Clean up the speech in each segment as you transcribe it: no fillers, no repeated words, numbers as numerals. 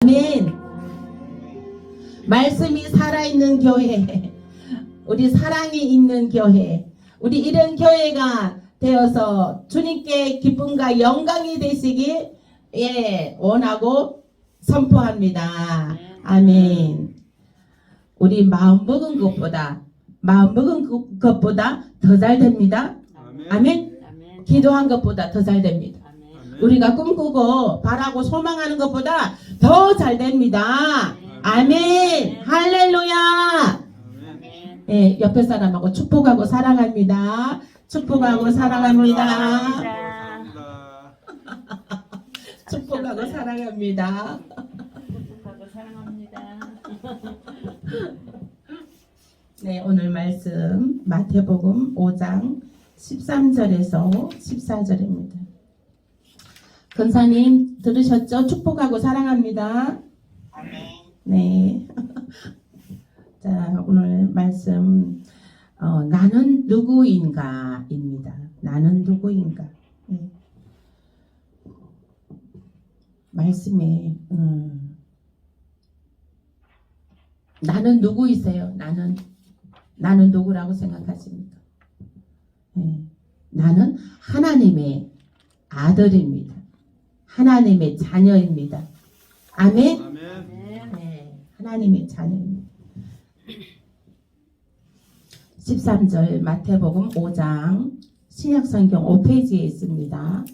아멘. 말씀이 살아있는 교회, 우리 사랑이 있는 교회, 우리 이런 교회가 되어서 주님께 기쁨과 영광이 되시길 원하고 선포합니다. 아멘. 우리 마음 먹은 것보다 더 잘 됩니다. 아멘. 기도한 것보다 더 잘 됩니다. 우리가 꿈꾸고 바라고 소망하는 것보다 더 잘 됩니다. 아멘. 할렐루야. 예, 옆에 사람하고 축복하고 사랑합니다. 축복하고 사랑합니다. 축복하고 사랑합니다. 축복하고 사랑합니다. 네, 오늘 말씀 마태복음 5장 13절에서 14절입니다. 권사님 들으셨죠? 축복하고 사랑합니다. 네. 자, 오늘 말씀 나는 누구인가 입니다. 나는 누구인가. 네. 말씀에 나는 누구이세요? 나는 누구라고 생각하십니까? 네. 나는 하나님의 아들입니다. 하나님의 자녀입니다. 아멘? 네, 하나님의 자녀입니다. 13절 마태복음 5장 신약성경 5페이지에 있습니다.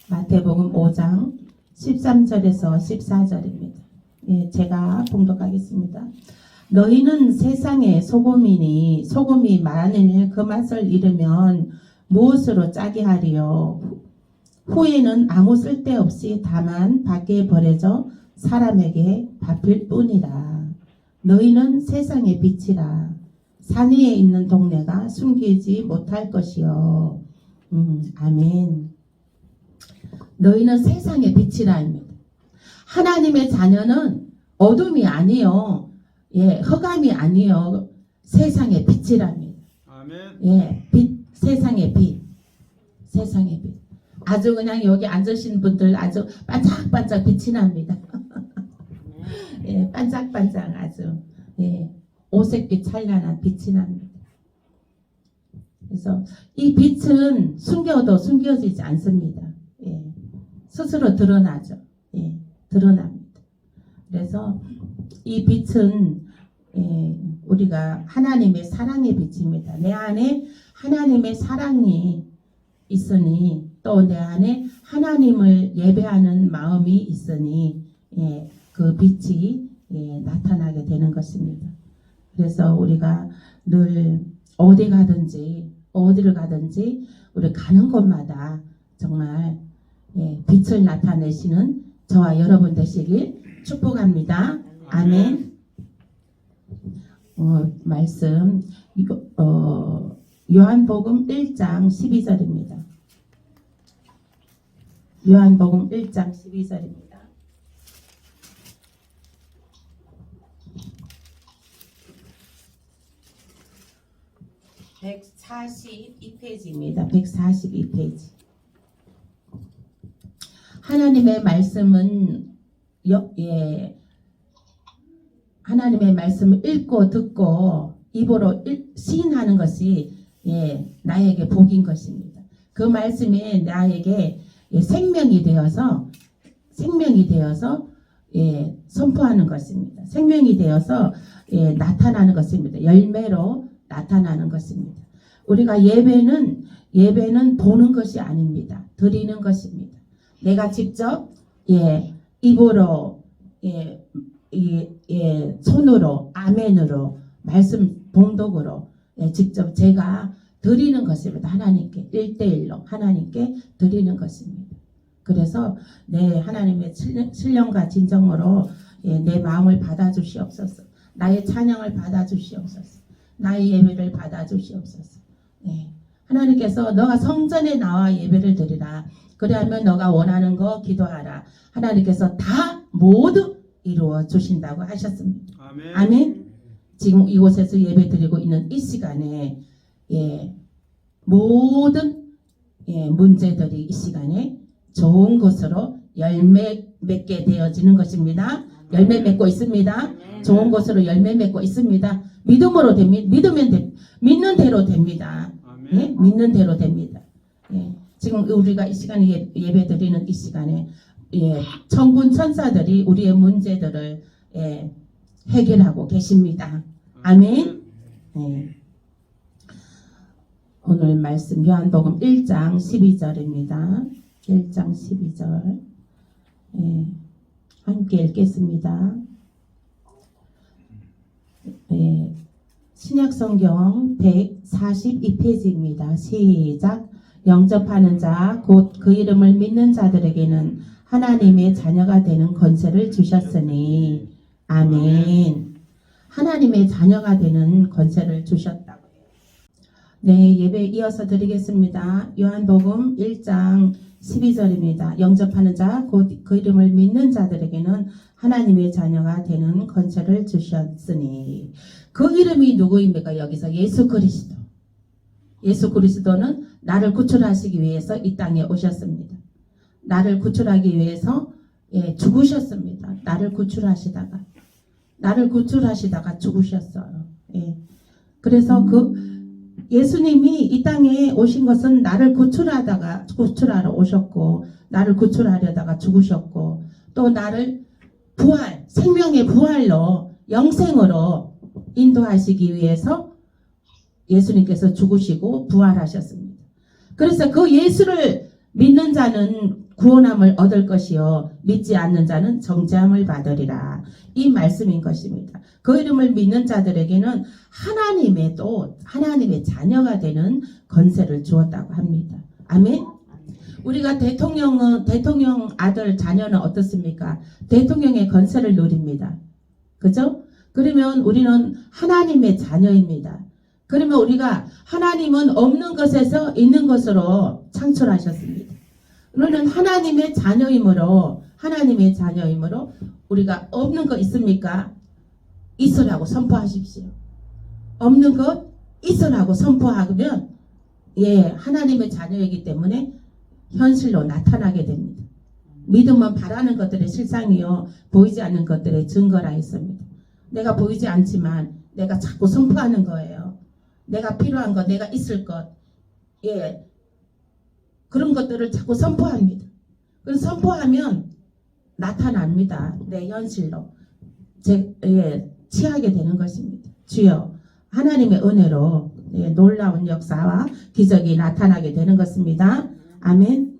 마태복음 5장 13절에서 14절입니다. 예, 제가 봉독하겠습니다. 너희는 세상의 소금이니 소금이 만일 그 맛을 잃으면 무엇으로 짜게 하리요? 후에는 아무 쓸데없이 다만 밖에 버려져 사람에게 밟힐 뿐이라. 너희는 세상의 빛이라. 산 위에 있는 동네가 숨기지 못할 것이요. 아멘. 너희는 세상의 빛이라입니다. 하나님의 자녀는 어둠이 아니요. 예, 흑암이 아니요. 세상의 빛이랍니다. 아멘. 예, 빛, 세상의 빛. 세상의 빛. 아주 그냥 여기 앉으신 분들 아주 반짝반짝 빛이 납니다. 예, 반짝반짝 아주 예, 오색빛 찬란한 빛이 납니다. 그래서 이 빛은 숨겨도 숨겨지지 않습니다. 예, 스스로 드러나죠. 예, 드러납니다. 그래서 이 빛은 우리가 하나님의 사랑의 빛입니다. 내 안에 하나님의 사랑이 있으니 또 내 안에 하나님을 예배하는 마음이 있으니 그 빛이 나타나게 되는 것입니다. 그래서 우리가 늘 어디를 가든지 우리 가는 곳마다 정말 빛을 나타내시는 저와 여러분 되시길 축복합니다. 아멘. 말씀 요한복음 1장 12절입니다. 요한복음 1장 12절입니다. (142페이지입니다) 142페이지. 하나님의 말씀은 하나님의 말씀을 읽고 듣고 입으로 시인하는 것이 나에게 복인 것입니다. 그 말씀이 나에게 생명이 되어서 선포하는 것입니다. 생명이 되어서 나타나는 것입니다. 열매로 나타나는 것입니다. 우리가 예배는 보는 것이 아닙니다. 드리는 것입니다. 내가 직접 입으로 손으로 아멘으로 말씀 봉독으로 직접 제가 드리는 것입니다. 하나님께 1대1로 하나님께 드리는 것입니다. 그래서 하나님의 신령과 진정으로 내 마음을 받아주시옵소서. 나의 찬양을 받아주시옵소서. 나의 예배를 받아주시옵소서. 하나님께서 너가 성전에 나와 예배를 드리라. 그리하면 너가 원하는 거 기도하라. 하나님께서 다 모두 이루어 주신다고 하셨습니다. 아멘. 아멘. 지금 이곳에서 예배 드리고 있는 이 시간에 모든 문제들이 이 시간에 좋은 것으로 열매 맺게 되어지는 것입니다. 열매 맺고 있습니다. 좋은 것으로 열매 맺고 있습니다. 믿음으로 됩니다. 믿는 대로 됩니다. 예? 믿는 대로 됩니다. 예. 지금 우리가 이 시간에 예배 드리는 이 시간에 예, 천군 천사들이 우리의 문제들을 예, 해결하고 계십니다. 아멘. 예. 오늘 말씀 요한복음 1장 12절입니다. 1장 12절 예, 함께 읽겠습니다. 예, 신약성경 142페이지입니다. 시작. 영접하는 자 곧 그 이름을 믿는 자들에게는 하나님의 자녀가 되는 권세를 주셨으니 아멘. 하나님의 자녀가 되는 권세를 주셨다고요. 네, 예배 이어서 드리겠습니다. 요한복음 1장 12절입니다. 영접하는 자 곧 그 이름을 믿는 자들에게는 하나님의 자녀가 되는 권세를 주셨으니 그 이름이 누구입니까? 여기서 예수 그리스도. 예수 그리스도는 나를 구출하시기 위해서 이 땅에 오셨습니다. 나를 구출하기 위해서 예, 죽으셨습니다. 나를 구출하시다가 죽으셨어요. 예. 그래서 그 예수님이 이 땅에 오신 것은 나를 구출하러 오셨고, 나를 구출하려다가 죽으셨고, 또 나를 생명의 부활로, 영생으로 인도하시기 위해서 예수님께서 죽으시고 부활하셨습니다. 그래서 그 예수를 믿는 자는 구원함을 얻을 것이요 믿지 않는 자는 정죄함을 받으리라. 이 말씀인 것입니다. 그 이름을 믿는 자들에게는 하나님의 자녀가 되는 권세를 주었다고 합니다. 아멘. 우리가 대통령 아들 자녀는 어떻습니까? 대통령의 권세를 누립니다. 그죠? 그러면 우리는 하나님의 자녀입니다. 그러면 우리가 하나님은 없는 것에서 있는 것으로 창출하셨습니다. 우리는 하나님의 자녀이므로 우리가 없는 거 있습니까? 있으라고 선포하십시오. 없는 것 있으라고 선포하면 예, 하나님의 자녀이기 때문에 현실로 나타나게 됩니다. 믿음은 바라는 것들의 실상이요 보이지 않는 것들의 증거라 했습니다. 내가 보이지 않지만 내가 자꾸 선포하는 거예요. 내가 필요한 것, 내가 있을 것, 예, 그런 것들을 자꾸 선포합니다. 그래서 선포하면 나타납니다. 내 현실로 취하게 되는 것입니다. 주여, 하나님의 은혜로 예, 놀라운 역사와 기적이 나타나게 되는 것입니다. 아멘.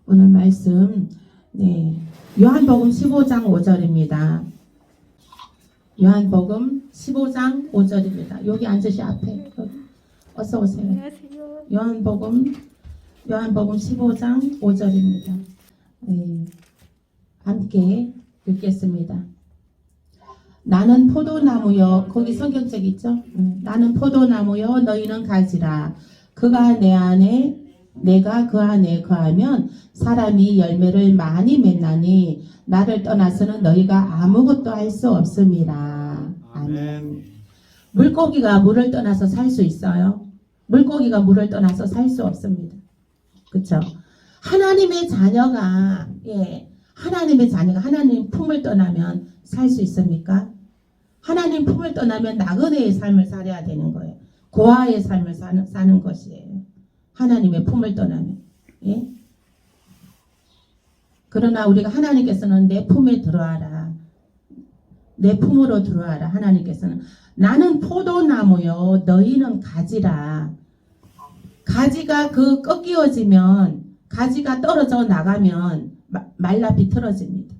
오늘 말씀 네, 요한복음 15장 5절입니다. 요한복음 15장 5절입니다. 여기 앉으시 앞에 어서 오세요. 안녕하세요. 요한복음 15장 5절입니다. 네, 함께 읽겠습니다. 나는 포도나무요. 거기 성경책 있죠? 나는 포도나무요. 너희는 가지라. 그가 내 안에 내가 그 안에 거하면 사람이 열매를 많이 맺나니 나를 떠나서는 너희가 아무것도 할 수 없음이라. 아멘. 물고기가 물을 떠나서 살 수 있어요? 물고기가 물을 떠나서 살 수 없습니다. 그렇죠? 하나님의 자녀가 하나님 품을 떠나면 살 수 있습니까? 하나님 품을 떠나면 나그네의 삶을 살아야 되는 거예요. 고아의 삶을 사는 것이에요. 하나님의 품을 떠나면. 예? 그러나 우리가 하나님께서는 내 품에 들어와라. 내 품으로 들어와라. 하나님께서는 나는 포도나무요. 너희는 가지라. 가지가 꺾이어지면 가지가 떨어져 나가면 말라 비틀어집니다.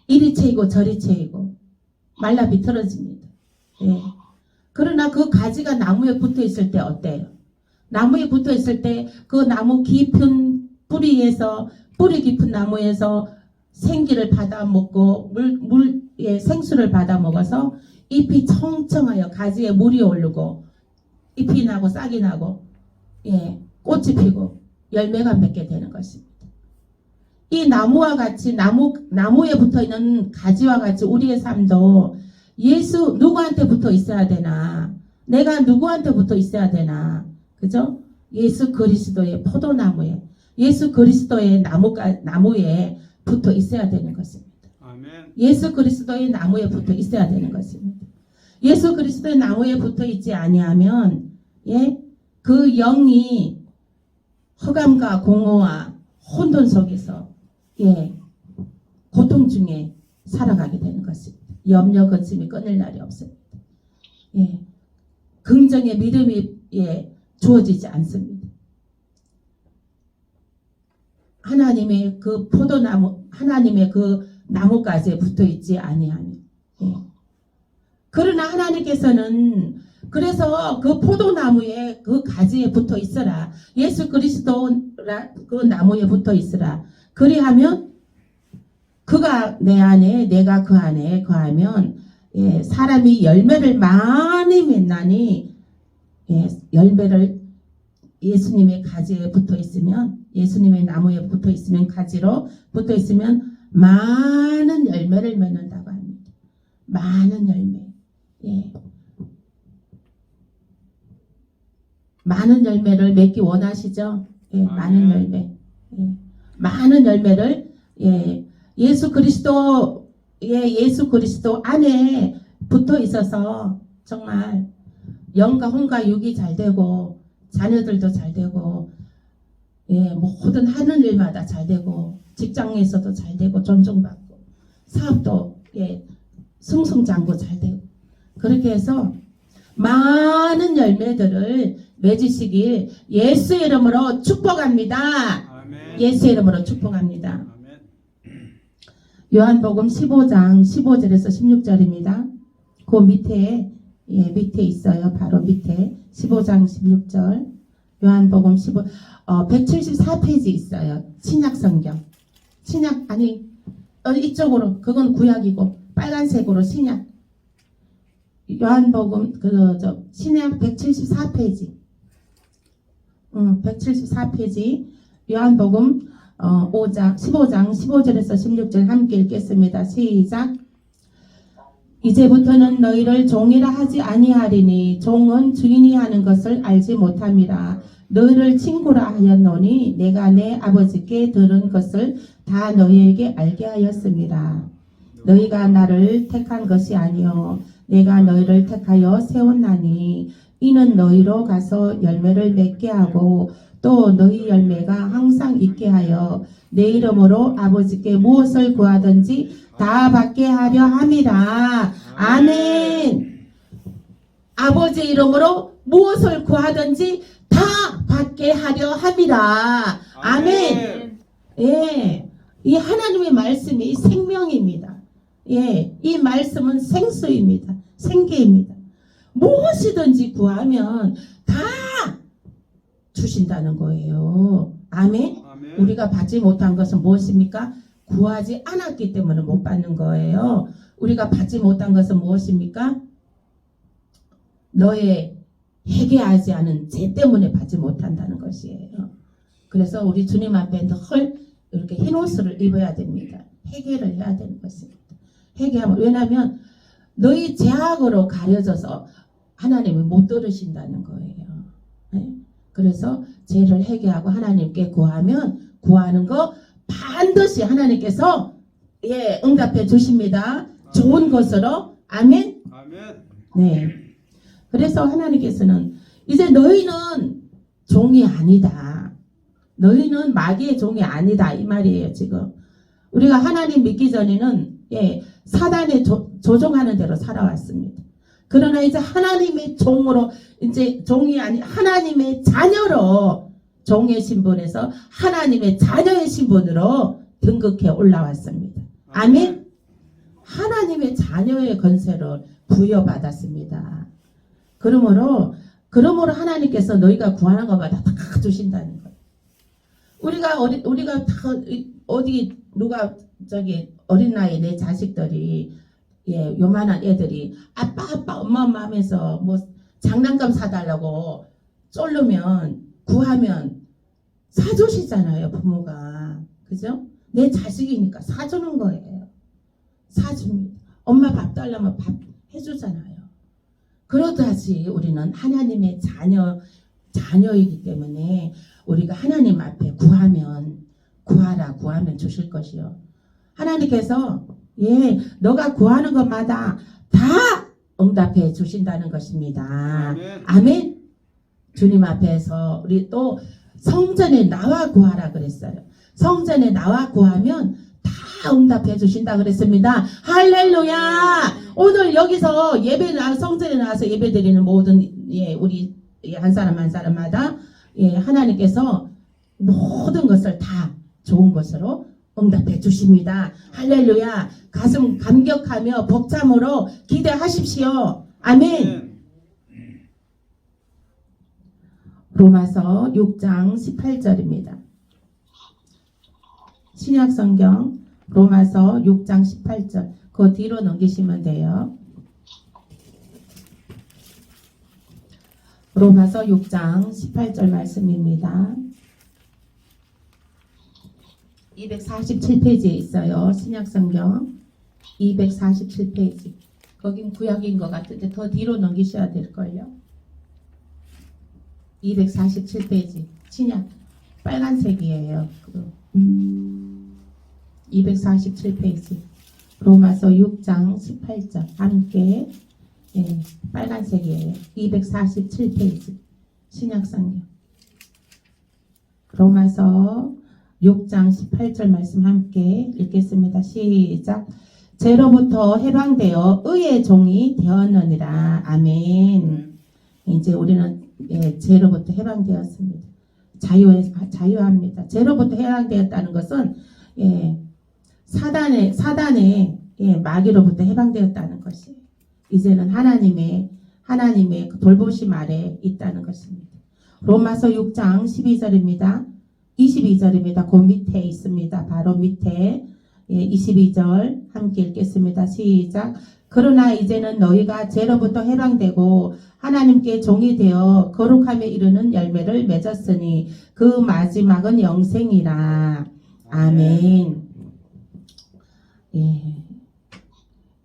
이리 채이고 저리 채이고 말라 비틀어집니다. 예. 그러나 그 가지가 나무에 붙어 있을 때 어때요? 나무에 붙어 있을 때 그 나무 깊은 뿌리 깊은 나무에서 생기를 받아 먹고 물의 생수를 받아 먹어서 잎이 청청하여 가지에 물이 오르고 잎이 나고 싹이 나고 예, 꽃이 피고 열매가 맺게 되는 것입니다. 이 나무와 같이 나무에 붙어 있는 가지와 같이 우리의 삶도 예수 누구한테 붙어 있어야 되나? 내가 누구한테 붙어 있어야 되나? 그죠? 예수 그리스도의 포도나무에 예수 그리스도의 나무에 붙어 있어야 되는 것입니다. 아멘. 예수 그리스도의 나무에 붙어 있어야 되는 것입니다. 예수 그리스도의 나무에 붙어 있지 아니하면 그 영이 허감과 공허와 혼돈 속에서 고통 중에 살아가게 되는 것입니다. 염려 근심이 끊을 날이 없습니다. 긍정의 믿음이 주어지지 않습니다. 하나님의 그 포도나무, 하나님의 그 나무가지에 붙어 있지 아니하면. 그러나 하나님께서는 그래서 그 포도나무에 그 가지에 붙어 있어라. 예수 그리스도 그 나무에 붙어 있으라. 그리하면 그가 내 안에 내가 그 안에 거하면 사람이 열매를 많이 맺나니 열매를 예수님의 가지에 붙어 있으면 예수님의 나무에 붙어 있으면 가지로 붙어 있으면 많은 열매를 맺는다고 합니다. 많은 열매. 많은 열매를 맺기 원하시죠? 많은 열매. 많은 열매를 예수 그리스도 안에 붙어 있어서 정말 영과 혼과 육이 잘 되고 자녀들도 잘 되고 모든 하는 일마다 잘 되고 직장에서도 잘 되고 존중받고 사업도 승승장구 잘 되고 그렇게 해서 많은 열매들을 맺으시길 예수의 이름으로 축복합니다. 아멘. 예수의 이름으로 축복합니다. 아멘. 요한복음 15장 15절에서 16절입니다. 그 밑에 밑에 있어요. 바로 밑에 15장 16절 요한복음 174페이지 있어요. 신약성경. 신약 아니 이쪽으로 그건 구약이고 빨간색으로 신약. 요한복음 신약 174페이지. 174페이지 요한복음 15장 15절에서 16절 함께 읽겠습니다. 시작. 이제부터는 너희를 종이라 하지 아니하리니 종은 주인이 하는 것을 알지 못함이라. 너희를 친구라 하였노니 내가 내 아버지께 들은 것을 다 너희에게 알게 하였습니다. 너희가 나를 택한 것이 아니요 내가 너희를 택하여 세웠나니 이는 너희로 가서 열매를 맺게 하고 또 너희 열매가 항상 있게 하여 내 이름으로 아버지께 무엇을 구하든지 다 받게 하려 함이라. 아멘. 아버지 이름으로 무엇을 구하든지 다 받게 하려 함이라. 아멘. 이 하나님의 말씀이 생명입니다. 이 말씀은 생수입니다. 생계입니다. 무엇이든지 구하면 다 주신다는 거예요. 아멘. 아멘. 우리가 받지 못한 것은 무엇입니까? 구하지 않았기 때문에 못 받는 거예요. 우리가 받지 못한 것은 무엇입니까? 너의 회개하지 않은 죄 때문에 받지 못한다는 것이에요. 그래서 우리 주님 앞에 늘 이렇게 흰 옷을 입어야 됩니다. 회개를 해야 되는 것입니다. 회개하면 왜냐하면 너희 죄악으로 가려져서 하나님이 못 들으신다는 거예요. 그래서 죄를 회개하고 하나님께 구하면 구하는 거 반드시 하나님께서 응답해 주십니다. 좋은 것으로. 아멘. 아멘. 네. 그래서 하나님께서는 이제 너희는 종이 아니다. 너희는 마귀의 종이 아니다. 이 말이에요. 지금 우리가 하나님 믿기 전에는 사단에 조종하는 대로 살아왔습니다. 그러나 이제 하나님의 종으로 이제 종이 아니 하나님의 자녀로 종의 신분에서 하나님의 자녀의 신분으로 등극해 올라왔습니다. 아멘. 하나님의 자녀의 건세를 부여받았습니다. 그러므로 하나님께서 너희가 구하는 것마다 다 주신다는 거예요. 우리가 다 어디 누가 어린 나이 내 자식들이 요만한 애들이 아빠 엄마 하면서 뭐 장난감 사달라고 쫄르면 구하면 사주시잖아요. 부모가. 그죠? 내 자식이니까 사주는 거예요. 사줍니다. 엄마 밥 달라면 밥 해주잖아요. 그러다시 우리는 하나님의 자녀이기 때문에 우리가 하나님 앞에 구하라 구하면 주실 것이요. 하나님께서 너가 구하는 것마다 다 응답해 주신다는 것입니다. 아멘. 아멘. 주님 앞에서 우리 또 성전에 나와 구하라 그랬어요. 성전에 나와 구하면 다 응답해 주신다 그랬습니다. 할렐루야. 오늘 여기서 성전에 나와서 예배 드리는 모든 우리 한 사람 한 사람마다 하나님께서 모든 것을 다 좋은 것으로 응답해 주십니다. 할렐루야. 가슴 감격하며 벅참으로 기대하십시오. 아멘. 로마서 6장 18절입니다. 신약성경 로마서 6장 18절 그 뒤로 넘기시면 돼요. 로마서 6장 18절 말씀입니다. 247페이지에 있어요. 신약성경 247페이지. 거긴 구약인 것 같은데 더 뒤로 넘기셔야 될걸요. 247페이지. 신약 빨간색이에요. 247페이지. 로마서 6장 18절 함께 빨간색이에요. 247페이지. 신약성경 로마서 6장 18절 말씀 함께 읽겠습니다. 시작. 죄로부터 해방되어 의의 종이 되었느니라. 아멘. 이제 우리는 죄로부터 해방되었습니다. 자유합니다. 죄로부터 해방되었다는 것은 사단의 마귀로부터 해방되었다는 것이에요. 이제는 하나님의 그 돌보심 아래 있다는 것입니다. 로마서 6장 12절입니다. 22절입니다. 그 밑에 있습니다. 바로 밑에 22절 함께 읽겠습니다. 시작. 그러나 이제는 너희가 죄로부터 해방되고 하나님께 종이 되어 거룩함에 이르는 열매를 맺었으니 그 마지막은 영생이라. 아멘.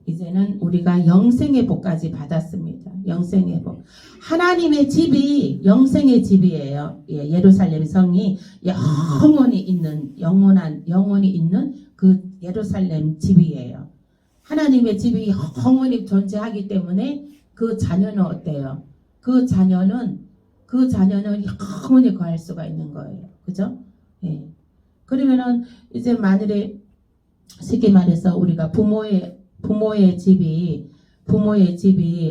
이제는 우리가 영생의 복까지 받았습니다. 영생의 복. 하나님의 집이 영생의 집이에요. 예루살렘 성이 영원히 있는 그 예루살렘 집이에요. 하나님의 집이 영원히 존재하기 때문에 그 자녀는 어때요? 그 자녀는 영원히 거할 수가 있는 거예요. 그죠? 그러면은 이제 만일에 쉽게 말해서 우리가 부모의 집이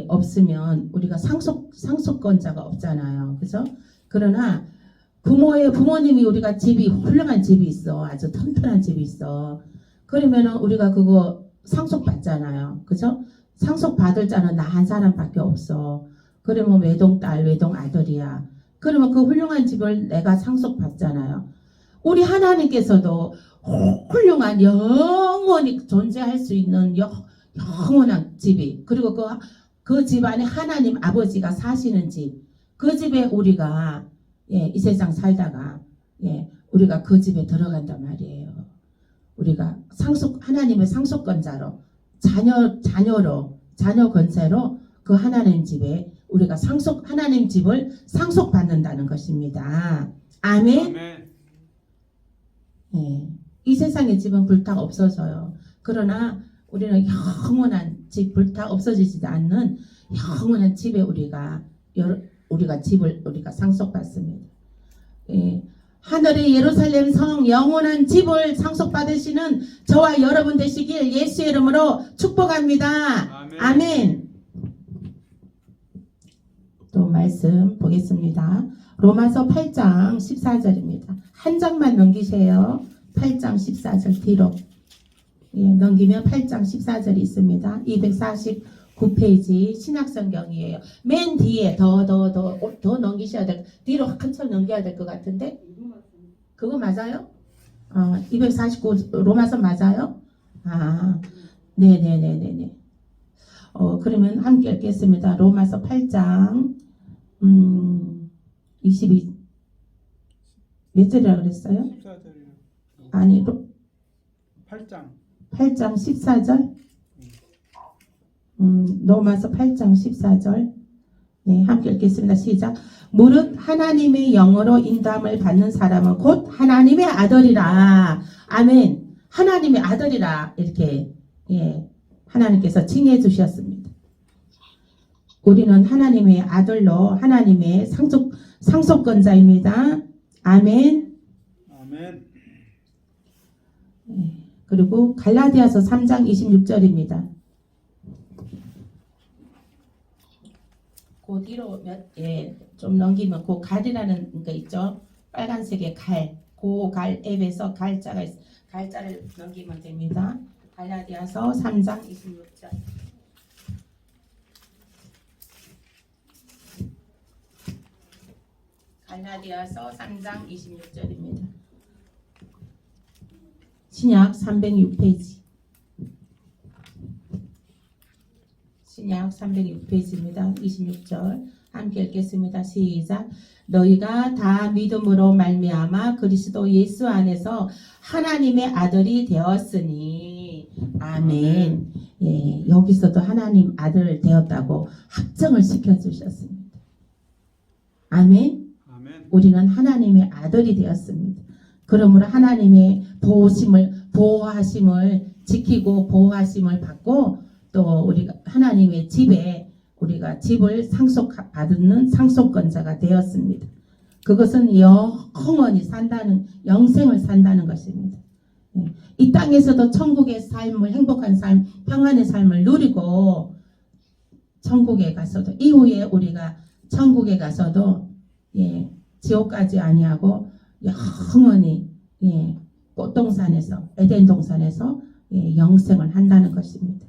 없으면 우리가 상속권자가 없잖아요. 그죠? 그러나 부모님이 우리가 훌륭한 집이 있어. 아주 튼튼한 집이 있어. 그러면은 우리가 그거 상속받잖아요. 그죠? 상속받을 자는 나 한 사람밖에 없어. 그러면 외동딸, 외동아들이야. 그러면 그 훌륭한 집을 내가 상속받잖아요. 우리 하나님께서도 훌륭한 영원히 존재할 수 있는 영원한 집이, 그리고 그 집안에 하나님 아버지가 사시는 집, 그 집에 우리가 이 세상 살다가 우리가 그 집에 들어간단 말이에요. 우리가 하나님의 상속권자로 자녀 권세로 그 하나님 집에 우리가 하나님 집을 상속받는다는 것입니다. 아멘. 이 세상의 집은 불타 없어져요. 그러나 우리는 영원한 집, 불타 없어지지 않는 영원한 집에 우리가 집을 상속받습니다. 하늘의 예루살렘 성 영원한 집을 상속받으시는 저와 여러분 되시길 예수의 이름으로 축복합니다. 아멘. 또 말씀 보겠습니다. 로마서 8장 14절입니다. 한 장만 넘기세요. 8장 14절 뒤로 넘기면 8장 14절이 있습니다. 249페이지 신약성경이에요. 맨 뒤에 더 넘기셔야 될, 뒤로 한참 넘겨야 될 것 같은데 그거 맞아요? 249 로마서 맞아요? 네네네네네. 그러면 함께 읽겠습니다. 로마서 8장 22 몇 절이라고 그랬어요? 14절이요. 아니 8장 14절? 로마서 8장 14절. 네, 함께 읽겠습니다. 시작. 무릇 하나님의 영으로 인도함을 받는 사람은 곧 하나님의 아들이라. 아멘. 하나님의 아들이라 이렇게 하나님께서 칭해 주셨습니다. 우리는 하나님의 아들로 하나님의 상속권자입니다. 아멘. 아멘. 그리고 갈라디아서 3장 26절입니다. 그 뒤로 좀 넘기면 그 갈이라는 거 있죠. 빨간색의 갈. 그 갈 앱에서 갈자를 넘기면 됩니다. 갈라디아서 3장 26절. 갈라디아서 3장 26절입니다. 신약 306페이지. 신약 306페이지입니다. 26절 함께 읽겠습니다. 시작. 너희가 다 믿음으로 말미암아 그리스도 예수 안에서 하나님의 아들이 되었으니. 아멘. 여기서도 하나님 아들 되었다고 확정을 시켜주셨습니다. 아멘. 아멘. 우리는 하나님의 아들이 되었습니다. 그러므로 하나님의 보호하심을 지키고 보호하심을 받고 또 우리가 하나님의 집에 우리가 집을 상속받는 상속권자가 되었습니다. 그것은 영원히 영생을 산다는 것입니다. 이 땅에서도 천국의 삶을, 행복한 삶, 평안의 삶을 누리고 천국에 가서도 이후에 우리가 천국에 가서도 지옥까지 아니하고 영원히 꽃동산에서 에덴 동산에서 영생을 한다는 것입니다.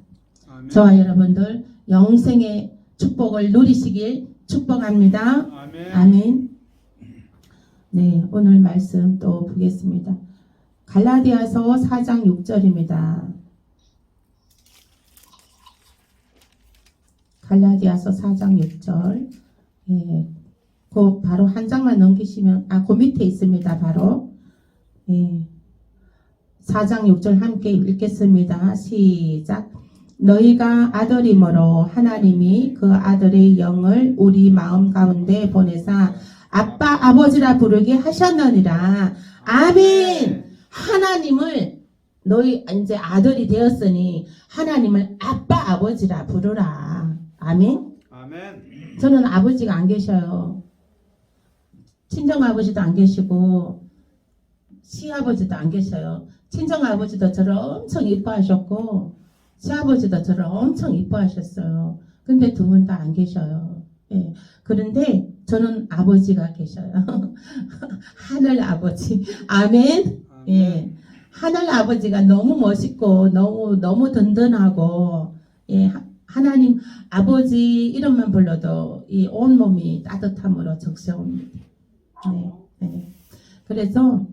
아멘. 저와 여러분들 영생의 축복을 누리시길 축복합니다. 아멘. 아멘. 네, 오늘 말씀 또 보겠습니다. 갈라디아서 4장 6절입니다. 갈라디아서 4장 6절. 그 바로 한 장만 넘기시면 그 밑에 있습니다. 바로 4장 6절 함께 읽겠습니다. 시작. 너희가 아들이므로 하나님이 그 아들의 영을 우리 마음 가운데 보내사 아빠 아버지라 부르게 하셨느니라. 아멘. 하나님을 너희 이제 아들이 되었으니 하나님을 아빠 아버지라 부르라. 아멘. 아멘. 저는 아버지가 안 계셔요. 친정아버지도 안 계시고 시아버지도 안 계셔요. 친정아버지도 저를 엄청 이뻐하셨고 시아버지도 저를 엄청 이뻐하셨어요. 근데 두 분 다 안 계셔요. 그런데 저는 아버지가 계셔요. 하늘 아버지. 아멘. 하늘 아버지가 너무 멋있고 너무 든든하고 하나님 아버지 이름만 불러도 이 온몸이 따뜻함으로 적셔옵니다. 그래서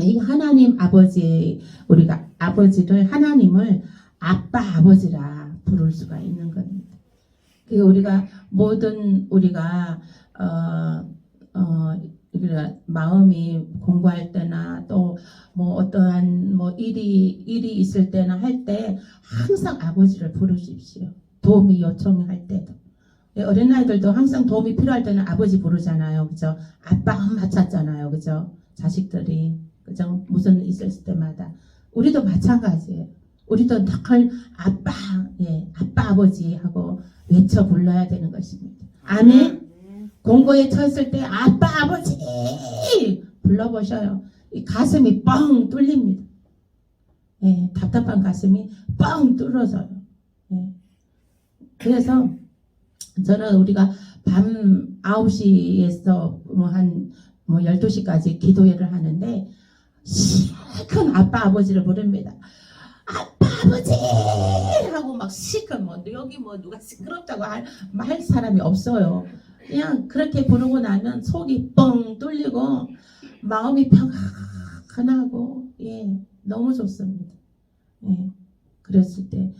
이 하나님 아버지, 우리가 아버지를, 하나님을 아빠 아버지라 부를 수가 있는 겁니다. 우리가 모든 우리가 마음이 공부할 때나 또 뭐 어떠한 뭐 일이 있을 때나 할 때 항상 아버지를 부르십시오. 도움이 요청할 때도. 어린아이들도 항상 도움이 필요할 때는 아버지 부르잖아요. 그죠? 아빠 엄마 찾잖아요. 그죠? 자식들이. 그죠? 무슨 일 있을 때마다. 우리도 마찬가지예요. 우리도 늘 아빠, 아빠 아버지 하고 외쳐 불러야 되는 것입니다. 아멘. 공고에 쳤을 때 아빠 아버지 불러보셔요. 이 가슴이 뻥 뚫립니다. 답답한 가슴이 뻥 뚫어져요. 그래서 저는 우리가 밤 9시에서 한 12시까지 기도회를 하는데 실컷 아빠 아버지를 부릅니다. 아빠 아버지 하고 막 실컷 여기 누가 시끄럽다고 할 사람이 없어요. 그냥 그렇게 부르고 나면 속이 뻥 뚫리고 마음이 평안하고 너무 좋습니다. 그랬을 때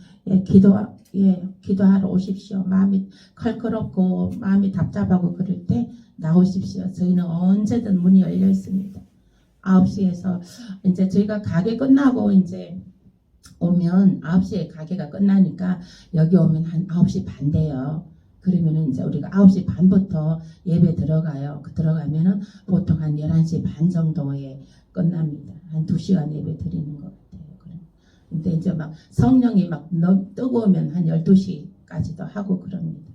기도하러 오십시오. 마음이 컬컬없고 마음이 답답하고 그럴 때 나오십시오. 저희는 언제든 문이 열려 있습니다. 9시에서 이제 저희가 가게 끝나고 이제 오면 9시에 가게가 끝나니까 여기 오면 한 9시 반 돼요. 그러면은 이제 우리가 9시 반부터 예배 들어가요. 들어가면은 보통 한 11시 반 정도에 끝납니다. 한 2시간 예배 드리는 것 같아요. 근데 이제 막 성령이 막 뜨거우면 한 12시까지도 하고 그럽니다.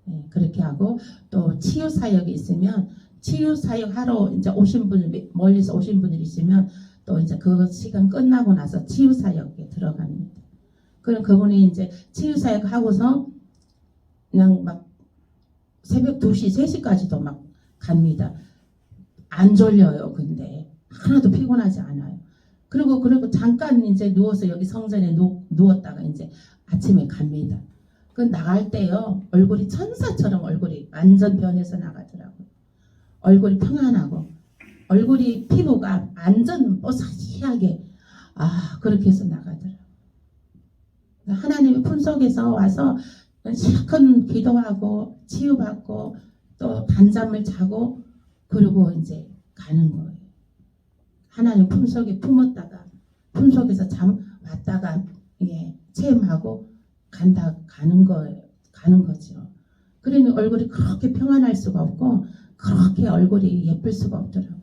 예, 그렇게 하고 또 치유 사역이 있으면 치유 사역 하러 이제 오신 분들 멀리서 오신 분들이 있으면 또 이제 그 시간 끝나고 나서 치유 사역에 들어갑니다. 그럼 그분이 이제 치유 사역 하고서 그냥 막 새벽 2시, 3시까지도 막 갑니다. 안 졸려요. 근데 하나도 피곤하지 않아요. 그리고 잠깐 이제 누워서 여기 성전에 누웠다가 이제 아침에 갑니다. 그 나갈 때요 얼굴이 천사처럼 얼굴이 완전 변해서 나가더라고요. 얼굴이 평안하고 얼굴이 피부가 완전 뽀사시하게 그렇게 해서 나가더라고요. 하나님의 품속에서 와서 실컷 기도하고 치유받고 또 단잠을 자고 그리고 이제 가는 거예요. 하나님 품속에 품었다가 품속에서 잠 왔다가 체험하고 가는 거죠. 그러니 얼굴이 그렇게 평안할 수가 없고 그렇게 얼굴이 예쁠 수가 없더라고요.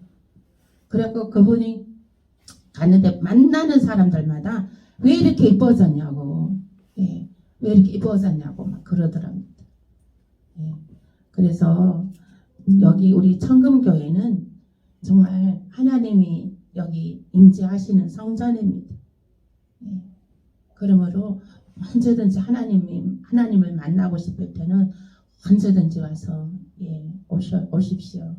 그래갖고 그분이 갔는데 만나는 사람들마다 왜 이렇게 이뻐졌냐고, 왜 이렇게 이뻐졌냐고 막 그러더랍니다. 그래서 여기 우리 청금교회는 정말 하나님이 여기 임재하시는 성전입니다. 그러므로 언제든지 하나님을 만나고 싶을 때는 언제든지 와서 오십시오.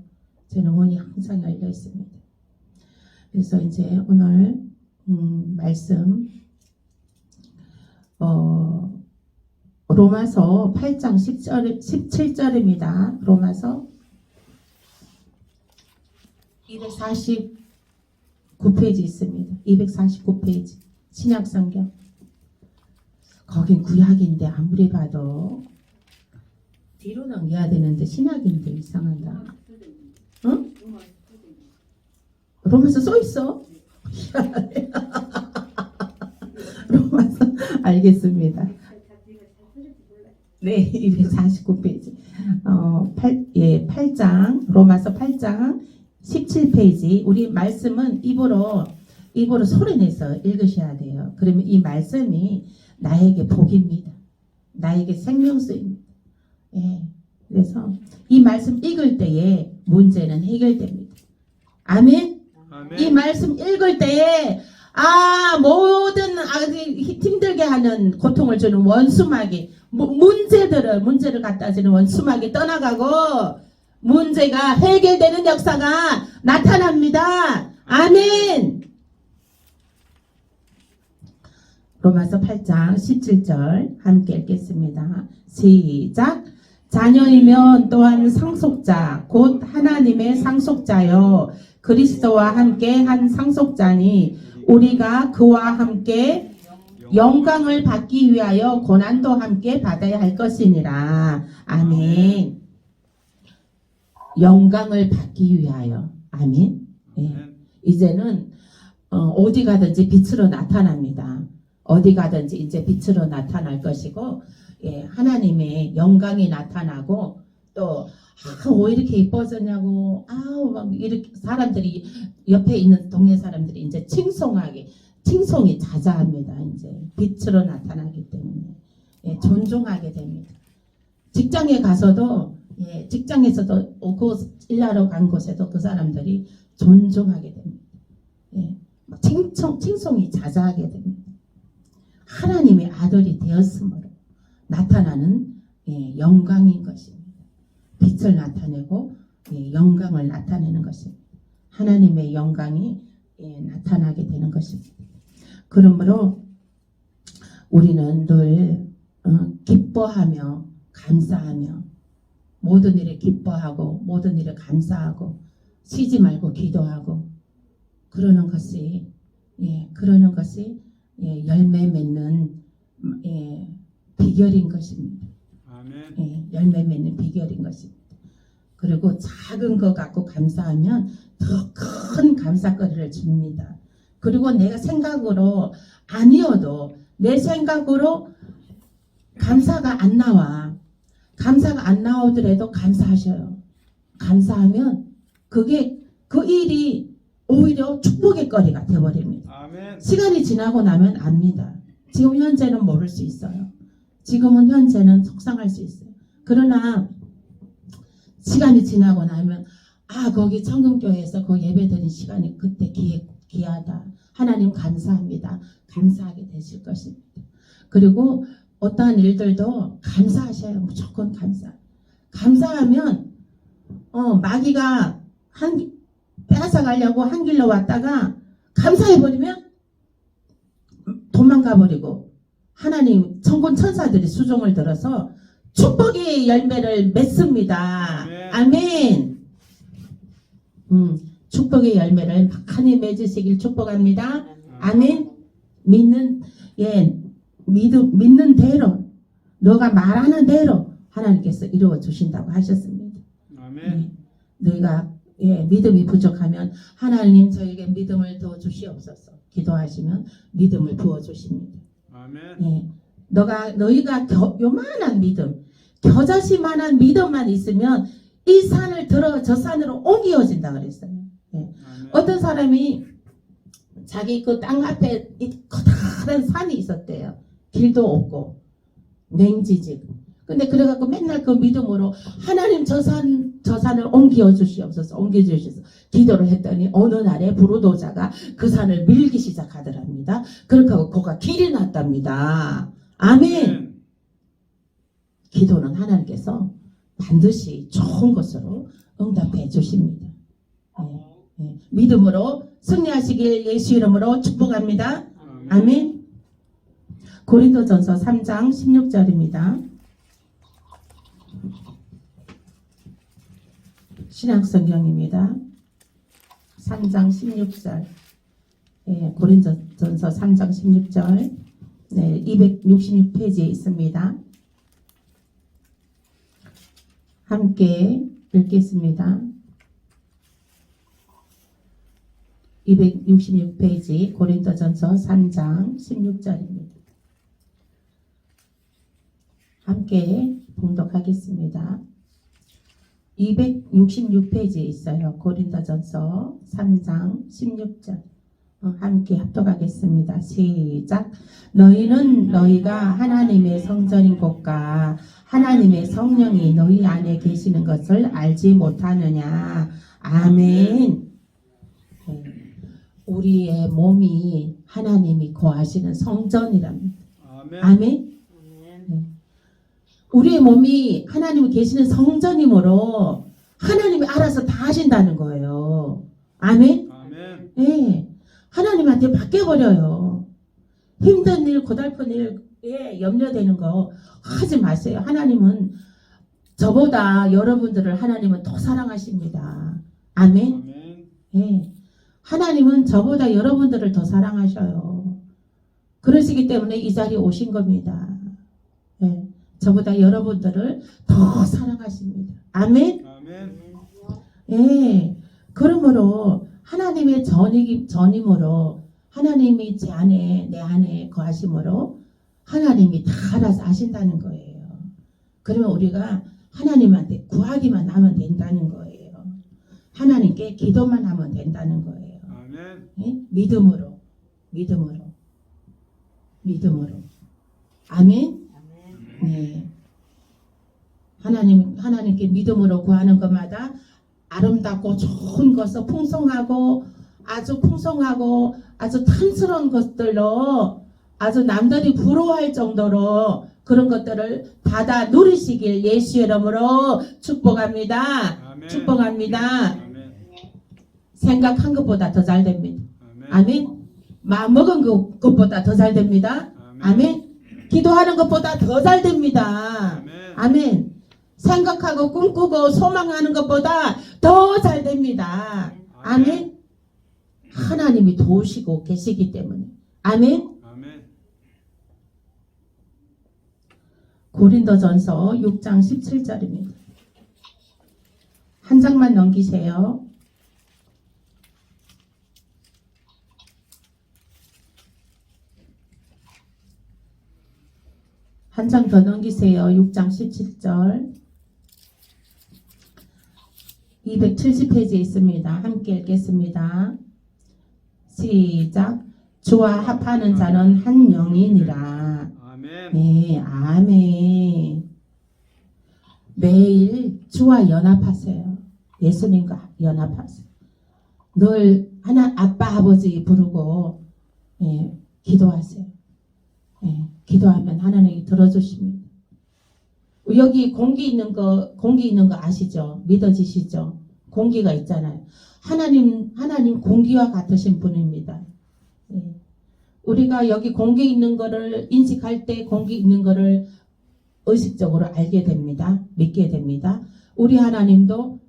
저는 문이 항상 열려 있습니다. 그래서 이제 오늘 말씀 로마서 8장 17절입니다. 로마서 249페이지 있습니다. 249페이지 신약성경. 거긴 구약인데 아무리 봐도 뒤로 넘겨야 되는데 신약인데 이상하다. 응? 로마서 써 있어? 로마서 알겠습니다. 네, 249페이지. 8장 로마서 8장 17페이지. 우리 말씀은 입으로 소리내서 읽으셔야 돼요. 그러면 이 말씀이 나에게 복입니다. 나에게 생명수입니다. 그래서 이 말씀 읽을 때에 문제는 해결됩니다. 아멘. 이 말씀 읽을 때에 모든 힘들게 하는 고통을 주는 원수마귀 문제를 갖다 주는 원수마귀 떠나가고 문제가 해결되는 역사가 나타납니다. 아멘. 로마서 8장 17절 함께 읽겠습니다. 시작. 자녀이면 또한 상속자 곧 하나님의 상속자요 그리스도와 함께 한 상속자니 우리가 그와 함께 영광을 받기 위하여 고난도 함께 받아야 할 것이니라. 아멘. 영광을 받기 위하여. 아멘. 이제는 어디 가든지 빛으로 나타납니다. 어디 가든지 이제 빛으로 나타날 것이고 하나님의 영광이 나타나고 또 왜 이렇게 이뻐졌냐고 막 이렇게 사람들이 옆에 있는 동네 사람들이 이제 칭송이 자자합니다. 이제 빛으로 나타나기 때문에 존중하게 됩니다. 직장에 가서도 직장에서도 그 일하러 간 곳에도 그 사람들이 존중하게 됩니다. 칭송이 자자하게 됩니다. 하나님의 아들이 되었으므로 나타나는 영광인 것입니다. 빛을 나타내고 영광을 나타내는 것입니다. 하나님의 영광이 나타나게 되는 것입니다. 그러므로 우리는 늘 기뻐하며 감사하며 모든 일에 기뻐하고 모든 일에 감사하고 쉬지 말고 기도하고 그러는 것이 열매 맺는 비결인 것입니다. 아멘. 열매 맺는 비결인 것입니다. 그리고 작은 것 갖고 감사하면 더 큰 감사거리를 줍니다. 그리고 내가 생각으로 아니어도 내 생각으로 감사가 안 나와. 감사가 안 나오더라도 감사하셔요. 감사하면 그게 그 일이 오히려 축복의 거리가 되어버립니다. 아멘. 시간이 지나고 나면 압니다. 지금 현재는 모를 수 있어요. 지금은 현재는 속상할 수 있어요. 그러나 시간이 지나고 나면 거기 청금교회에서 그 예배드린 시간이 그때 귀하다. 하나님 감사합니다. 감사하게 되실 것입니다. 그리고 어떠한 일들도 감사하셔요. 무조건 감사. 감사하면 마귀가 빼앗아가려고 한 길로 왔다가 감사해버리면 도망가버리고 하나님 천군 천사들이 수종을 들어서 축복의 열매를 맺습니다. 아멘. 축복의 열매를 많이 맺으시길 축복합니다. 아멘. 믿는 대로 너가 말하는 대로 하나님께서 이루어 주신다고 하셨습니다. 아멘. 너희가 믿음이 부족하면 하나님 저에게 믿음을 더 주시옵소서 기도하시면 믿음을 부어 주십니다. 아멘. 너희가 요만한 믿음, 겨자씨만한 믿음만 있으면 이 산을 들어 저 산으로 옮겨진다 그랬어요. 아멘. 어떤 사람이 자기 그 땅 앞에 이 커다란 산이 있었대요. 길도 없고 맹지직. 근데 그래갖고 맨날 그 믿음으로 하나님 저 산을 옮겨 주시옵소서 기도를 했더니 어느 날에 부르도자가 그 산을 밀기 시작하더랍니다. 그렇게 하고 거가 길이 났답니다. 아멘. 기도는 하나님께서 반드시 좋은 것으로 응답해 주십니다. 믿음으로 승리하시길 예수 이름으로 축복합니다. 아멘. 고린도전서 3장 16절입니다. 신약성경입니다. 3장 16절. 고린도전서 3장 16절. 266페이지에 있습니다. 함께 읽겠습니다. 266페이지 고린도전서 3장 16절입니다. 함께 봉독하겠습니다. 266페이지에 있어요. 고린도전서 3장 16절. 함께 합독하겠습니다. 시작. 너희는 너희가 하나님의 성전인 곳과 하나님의 성령이 너희 안에 계시는 것을 알지 못하느냐. 아멘. 우리의 몸이 하나님이 거하시는 성전이랍니다. 아멘. 우리의 몸이 하나님이 계시는 성전이므로 하나님이 알아서 다 하신다는 거예요. 아멘. 네. 하나님한테 맡겨버려요. 힘든 일, 고달픈 일에 염려되는 거 하지 마세요. 하나님은 저보다 여러분들을 하나님은 더 사랑하십니다. 아멘. 네. 하나님은 저보다 여러분들을 더 사랑하셔요. 그러시기 때문에 이 자리에 오신 겁니다. 네. 저보다 여러분들을 더 사랑하십니다. 아멘. 예. 그러므로 하나님의 전임으로 하나님이 내 안에 거하심으로 하나님이 다 알아서 하신다는 거예요. 그러면 우리가 하나님한테 구하기만 하면 된다는 거예요. 하나님께 기도만 하면 된다는 거예요. 예? 믿음으로. 아멘. 네. 하나님께 믿음으로 구하는 것마다 아름답고 좋은 것을 풍성하고 아주 탐스러운 것들로 아주 남들이 부러워할 정도로 그런 것들을 받아 누리시길 예수 이름으로 축복합니다. 축복합니다. 생각한 것보다 더 잘 됩니다. 아멘. 마음 먹은 것보다 더 잘 됩니다. 아멘. 기도하는 것보다 더 잘 됩니다. 아멘. 생각하고 꿈꾸고 소망하는 것보다 더 잘 됩니다. 아멘. 하나님이 도우시고 계시기 때문에. 아멘. 고린도전서 6장 17절입니다. 한 장만 넘기세요. 한 장 더 넘기세요. 6장 17절. 270페이지에 있습니다. 함께 읽겠습니다. 시작. 주와 합하는 자는 한 영이니라. 아멘. 네, 아멘. 매일 주와 연합하세요. 예수님과 연합하세요. 늘 하나 아빠 아버지 부르고 기도하세요. 기도하면 하나님이 들어주십니다. 여기 공기 있는 거 아시죠? 믿어지시죠? 공기가 있잖아요. 하나님 공기와 같으신 분입니다. 우리가 여기 공기 있는 거를 인식할 때 공기 있는 거를 의식적으로 알게 됩니다. 믿게 됩니다. 우리 하나님도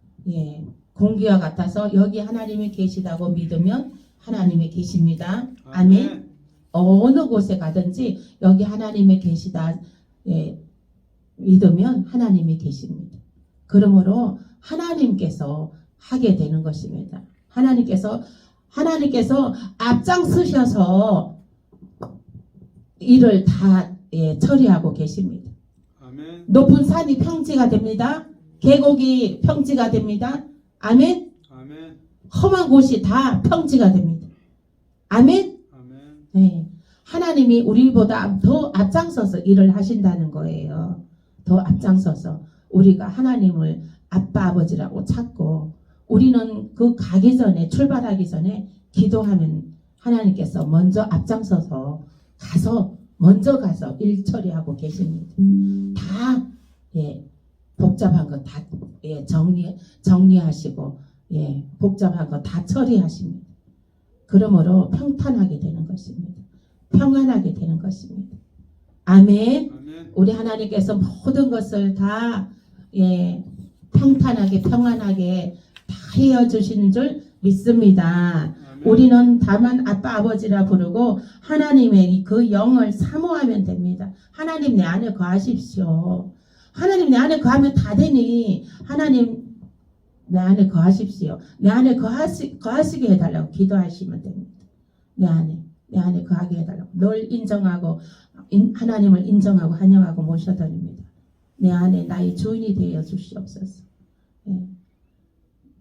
공기와 같아서 여기 하나님이 계시다고 믿으면 하나님이 계십니다. 아멘. 어느 곳에 가든지 여기 하나님이 계시다 믿으면 하나님이 계십니다. 그러므로 하나님께서 하게 되는 것입니다. 하나님께서 앞장서셔서 일을 다 처리하고 계십니다. 아멘. 높은 산이 평지가 됩니다. 계곡이 평지가 됩니다. 아멘. 아멘. 험한 곳이 다 평지가 됩니다. 아멘. 아멘. 네. 하나님이 우리보다 더 앞장서서 일을 하신다는 거예요. 더 앞장서서 우리가 하나님을 아빠 아버지라고 찾고 우리는 그 가기 전에 출발하기 전에 기도하면 하나님께서 먼저 앞장서서 먼저 가서 일 처리하고 계십니다. 다 복잡한 거 다 정리하시고 복잡한 거 다 처리하십니다. 그러므로 평탄하게 되는 것입니다. 평안하게 되는 것입니다. 아멘. 아멘. 우리 하나님께서 모든 것을 다 평탄하게 평안하게 다 헤어주시는 줄 믿습니다. 아멘. 우리는 다만 아빠 아버지라 부르고 하나님의 그 영을 사모하면 됩니다. 하나님 내 안에 거하십시오. 하나님 내 안에 거하면 다 되니 하나님 내 안에 거하십시오. 내 안에 거하시게 해달라고 기도하시면 됩니다. 내 안에 거하게 해달라고 늘 인정하고 하나님을 인정하고 환영하고 모셔드립니다. 내 안에 나의 주인이 되어 주시옵소서.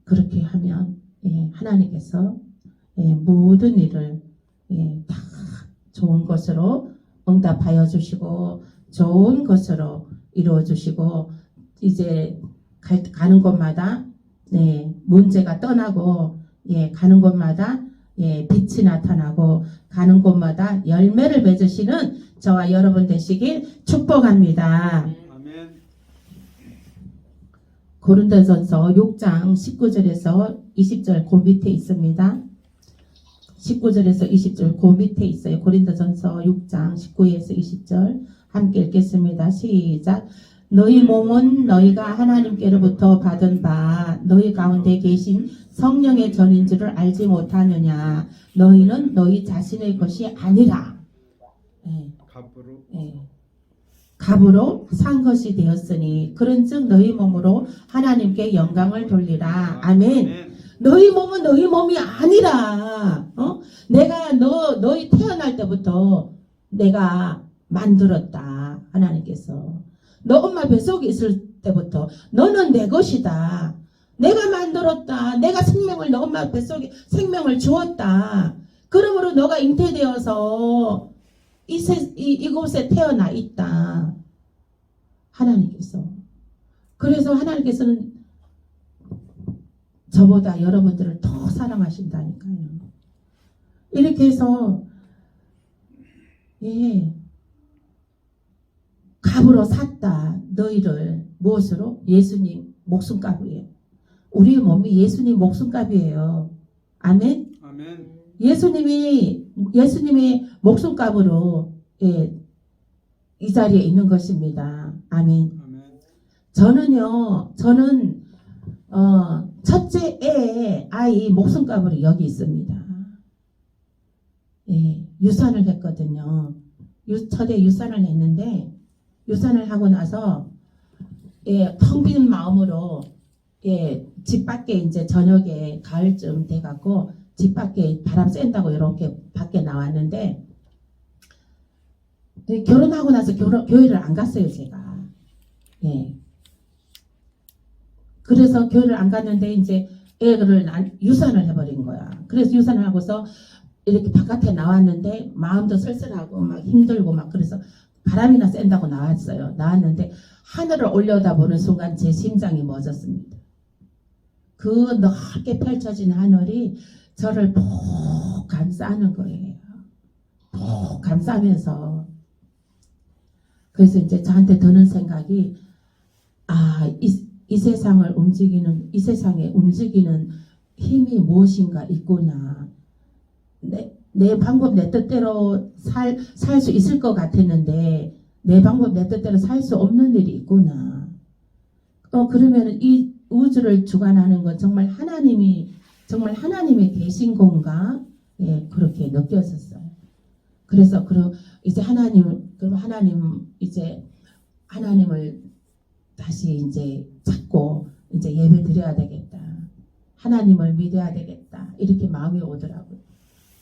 그렇게 하면 하나님께서 모든 일을 다 좋은 것으로 응답하여 주시고 좋은 것으로 이루어 주시고 이제 가는 곳마다 문제가 떠나고 가는 곳마다 빛이 나타나고 가는 곳마다 열매를 맺으시는 저와 여러분 되시길 축복합니다. 아멘. 고린도전서 6장 19절에서 20절 그 밑에 있습니다. 19절에서 20절 그 밑에 있어요. 고린도전서 6장 19에서 20절 함께 읽겠습니다. 시작. 너희 몸은 너희가 하나님께로부터 받은 바 너희 가운데 계신 성령의 전인 줄을 알지 못하느냐. 너희는 너희 자신의 것이 아니라 값으로 산 것이 되었으니 그런즉 너희 몸으로 하나님께 영광을 돌리라. 아멘. 너희 몸은 너희 몸이 아니라 내가 너희 태어날 때부터 내가 만들었다. 하나님께서 너 엄마 뱃속에 있을 때부터 너는 내 것이다. 내가 만들었다. 내가 생명을 너 엄마 뱃속에 생명을 주었다. 그러므로 너가 잉태되어서 이곳에 태어나 있다. 하나님께서. 그래서 하나님께서는 저보다 여러분들을 더 사랑하신다니까요. 이렇게 해서 값으로 샀다. 너희를 무엇으로? 예수님 목숨값이에요. 우리의 몸이 예수님 목숨값이에요. 아멘. 아멘. 예수님의 목숨값으로 이 자리에 있는 것입니다. 아멘. 아멘. 저는 첫째 아이 목숨값으로 여기 있습니다. 유산을 했거든요. 첫째 유산을 했는데 유산을 하고 나서 텅 빈 마음으로 집 밖에 이제 저녁에 가을쯤 돼갖고 집 밖에 바람 쐰다고 이렇게 밖에 나왔는데 결혼하고 나서 교회를 안 갔어요, 제가. 예. 그래서 교회를 안 갔는데 이제 애를 유산을 해버린 거야. 그래서 유산을 하고서 이렇게 바깥에 나왔는데 마음도 쓸쓸하고 막 힘들고 막 그래서 바람이나 쐰다고 나왔는데 하늘을 올려다보는 순간 제 심장이 멎었습니다. 그 넓게 펼쳐진 하늘이 저를 푹 감싸는 거예요. 푹 감싸면서 그래서 이제 저한테 드는 생각이 이 세상에 움직이는 힘이 무엇인가 있구나. 내 방법 내 뜻대로 살 수 있을 것 같았는데 내 방법 내 뜻대로 살 수 없는 일이 있구나. 그러면 이 우주를 주관하는 건 정말 하나님이 계신 건가? 예, 그렇게 느꼈었어요. 그래서 이제 하나님을 다시 이제 찾고 이제 예배 드려야 되겠다. 하나님을 믿어야 되겠다. 이렇게 마음이 오더라고요.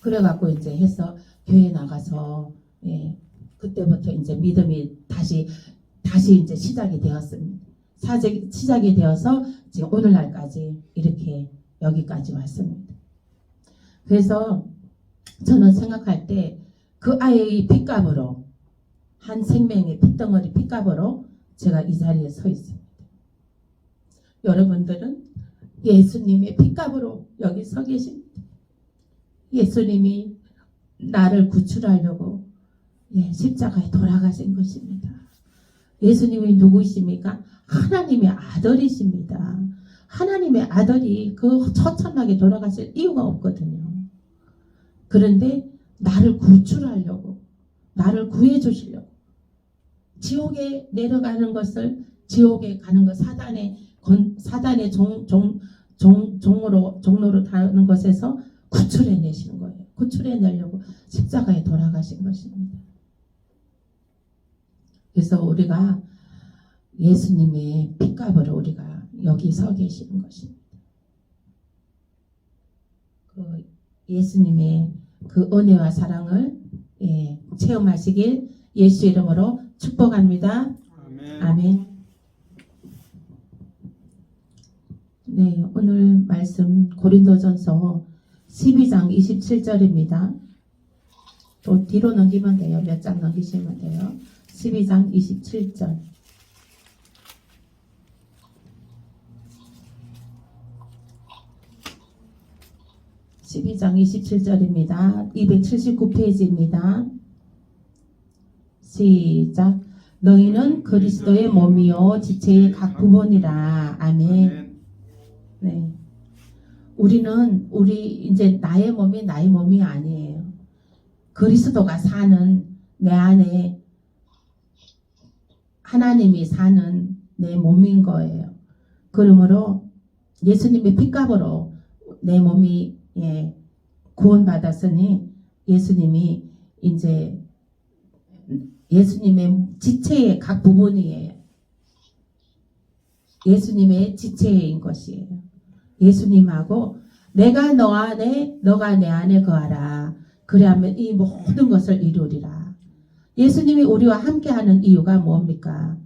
그래갖고 이제 해서 교회 나가서 예, 그때부터 이제 믿음이 다시 이제 시작이 되었습니다. 시작이 되어서 지금 오늘날까지 이렇게 여기까지 왔습니다. 그래서 저는 생각할 때 그 아이의 핏값으로 한 생명의 핏덩어리 핏값으로 제가 이 자리에 서 있습니다. 여러분들은 예수님의 핏값으로 여기 서 계십니다. 예수님이 나를 구출하려고 십자가에 돌아가신 것입니다. 예수님이 누구이십니까? 하나님의 아들이십니다. 하나님의 아들이 그 처참하게 돌아가실 이유가 없거든요. 그런데 나를 구출하려고, 나를 구해 주시려고, 지옥에 내려가는 것을, 지옥에 가는 것, 사단의 종로로 가는 것에서 구출해 내시는 거예요. 구출해 내려고 십자가에 돌아가신 것입니다. 그래서 우리가 예수님의 핏값으로 우리가 여기 서 계시는 것입니다. 예수님의 그 은혜와 사랑을 체험하시길 예수 이름으로 축복합니다. 아멘. 아멘. 네, 오늘 말씀 고린도전서 12장 27절입니다. 또 뒤로 넘기면 돼요. 몇 장 넘기시면 돼요. 12장 27절. (12장 27절입니다) 279페이지입니다. 시작. 너희는 그리스도의 몸이요 지체의 각 부분이라. 아멘. 네. 우리 이제 나의 몸이 아니에요. 그리스도가 사는 내 안에 하나님이 사는 내 몸인 거예요. 그러므로 예수님의 핏값으로 내 몸이 구원받았으니 예수님이 이제 예수님의 지체의 각 부분이에요. 예수님의 지체인 것이에요. 예수님하고 내가 너 안에 너가 내 안에 거하라. 그리하면 이 모든 것을 이루리라. 예수님이 우리와 함께하는 이유가 뭡니까?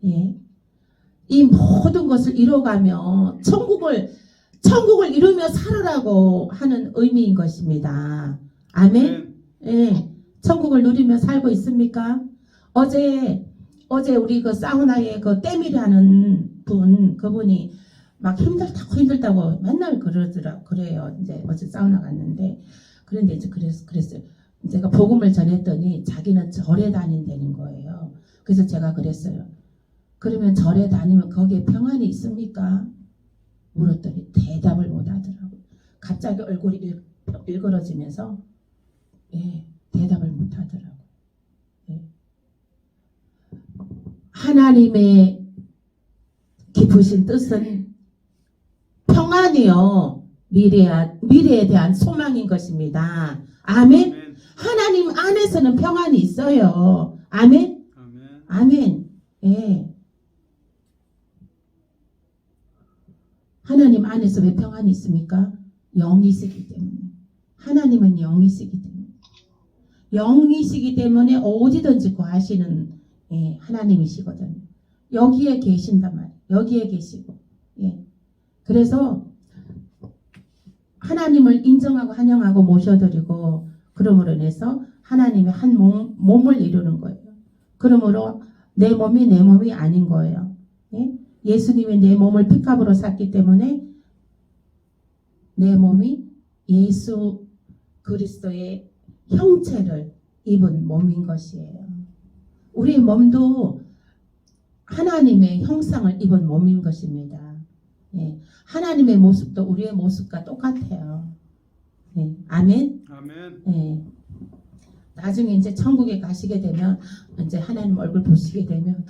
예. 이 모든 것을 이뤄가며 천국을 이루며 살으라고 하는 의미인 것입니다. 아멘. 예. 천국을 누리며 살고 있습니까? 어제 우리 그 사우나에 그 때밀이라는 그분이 막 힘들다고 맨날 그래요. 이제 어제 사우나 갔는데 그런데 이제 그랬어요. 제가 복음을 전했더니 자기는 절에 다닌다는 거예요. 그래서 제가 그랬어요. 그러면 절에 다니면 거기에 평안이 있습니까? 물었더니 대답을 못 하더라고요. 갑자기 얼굴이 일그러지면서 대답을 못 하더라고요. 하나님의 깊으신 뜻은 평안이요. 미래에 대한 소망인 것입니다. 아멘. 아멘. 하나님 안에서는 평안이 있어요. 아멘. 아멘. 아멘. 예. 하나님 안에서 왜 평안이 있습니까? 영이 있기 때문에. 하나님은 영이시기 때문에. 영이시기 때문에 어디든지 거하시는 하나님이시거든요. 여기에 계신단 말이에요. 여기에 계시고. 그래서 하나님을 인정하고 환영하고 모셔드리고 그러므로 인해서 하나님의 한 몸을 이루는 거예요. 그러므로 내 몸이 내 몸이 아닌 거예요. 예수님이 내 몸을 핏값으로 샀기 때문에 내 몸이 예수 그리스도의 형체를 입은 몸인 것이에요. 우리 몸도 하나님의 형상을 입은 몸인 것입니다. 하나님의 모습도 우리의 모습과 똑같아요. 아멘. 아멘. 나중에 이제 천국에 가시게 되면 이제 하나님 얼굴 보시게 되면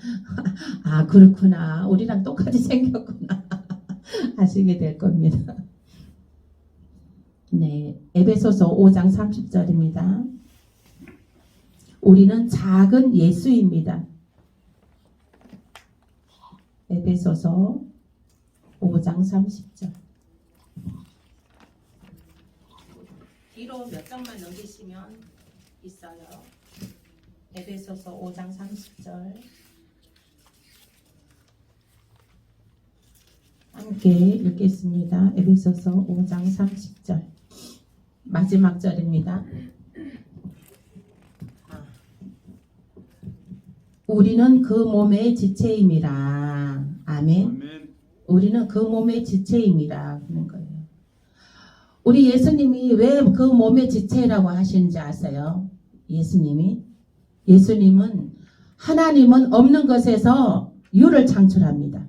아 그렇구나 우리랑 똑같이 생겼구나 하시게 될 겁니다. 네, 에베소서 5장 30절입니다. 우리는 작은 예수입니다. 에베소서 5장 30절. 뒤로 몇 장만 넘기시면 있어요. 에베소서 5장 30절. 함께 읽겠습니다. 에베소서 5장 30절. 마지막 절입니다. 우리는 그 몸의 지체임이라. 아멘. 아멘. 우리는 그 몸의 지체임이라 하는 거예요. 우리 예수님이 왜 그 몸의 지체라고 하시는지 아세요? 예수님은 하나님은 없는 것에서 유를 창출합니다.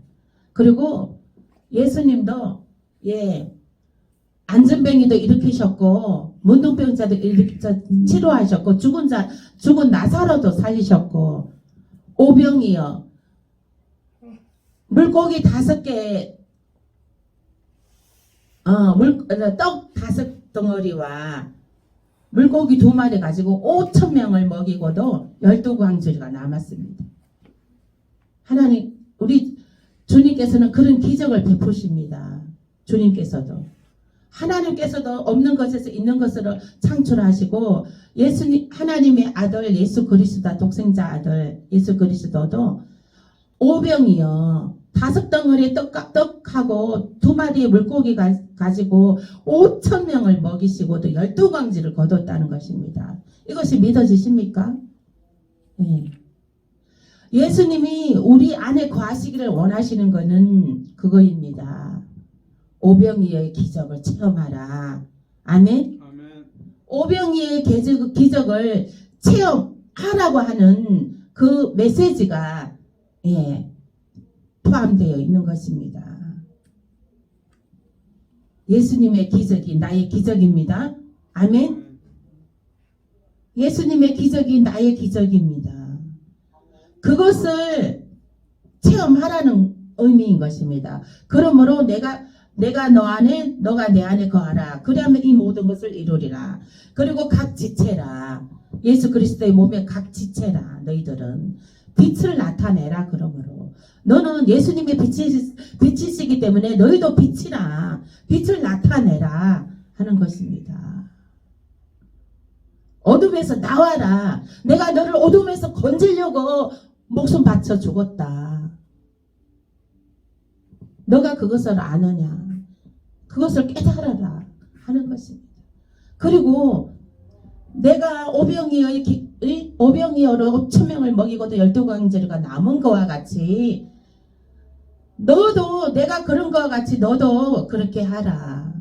그리고 예수님도 안전병이도 일으키셨고 문둥병자도 치료하셨고 죽은 나사로도 살리셨고 오병이요 물고기 5개 떡 5덩어리와 물고기 2마리 가지고 5,000명을 먹이고도 12광주리가 남았습니다. 하나님 우리 주님께서는 그런 기적을 베푸십니다. 주님께서도 하나님께서도 없는 것에서 있는 것으로 창출하시고 하나님의 아들 예수 그리스도 독생자 아들 예수 그리스도도 오병이요 5덩어리의 떡하고 2마리의 물고기 가지고 5,000명을 먹이시고도 12광지를 거뒀다는 것입니다. 이것이 믿어지십니까? 네. 예수님이 우리 안에 거하시기를 원하시는 것은 그거입니다. 오병이어의 기적을 체험하라. 아멘? 아멘. 오병이의 기적을 체험하라고 하는 그 메시지가 포함되어 있는 것입니다. 예수님의 기적이 나의 기적입니다. 아멘? 예수님의 기적이 나의 기적입니다. 그것을 체험하라는 의미인 것입니다. 그러므로 내가 너 안에 너가 내 안에 거하라. 그러면 이 모든 것을 이루리라. 그리고 각 지체라. 예수 그리스도의 몸의 각 지체라. 너희들은 빛을 나타내라. 그러므로 너는 예수님의 빛이시기 때문에 너희도 빛이라. 빛을 나타내라 하는 것입니다. 어둠에서 나와라. 내가 너를 어둠에서 건지려고 목숨 바쳐 죽었다. 너가 그것을 아느냐. 그것을 깨달아라 하는 것입니다. 그리고 내가 오병이어로 5,000명을 먹이고도 12광제가 남은 거와 같이 너도 내가 그런 거와 같이 너도 그렇게 하라.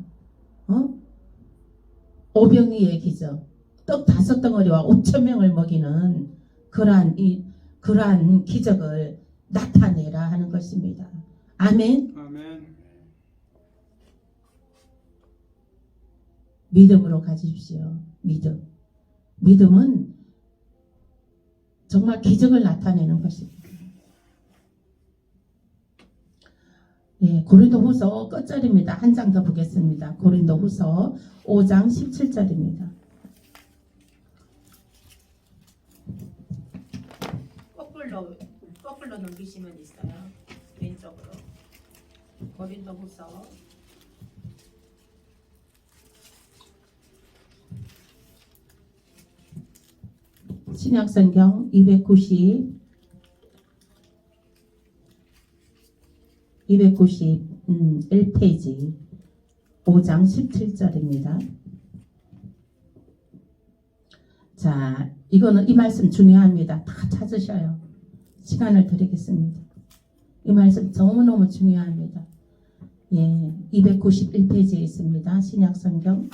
오병이의 기적 떡 5덩어리와 5,000명을 먹이는 그러한 기적을 나타내라 하는 것입니다. 아멘. 아멘. 믿음으로 가지십시오. 믿음은 정말 기적을 나타내는 것입니다. 고린도후서 끝절입니다. 한 장 더 보겠습니다. 고린도후서 5장 17절입니다. 거꾸로 넘기시면 있어요. 왼쪽으로. 고린도후서 5장 신약성경 291페이지 5장 17절입니다. 자, 이거는 이 말씀 중요합니다. 다 찾으셔요. 시간을 드리겠습니다. 이 말씀 너무너무 중요합니다. 예, 291페이지에 있습니다. 신약성경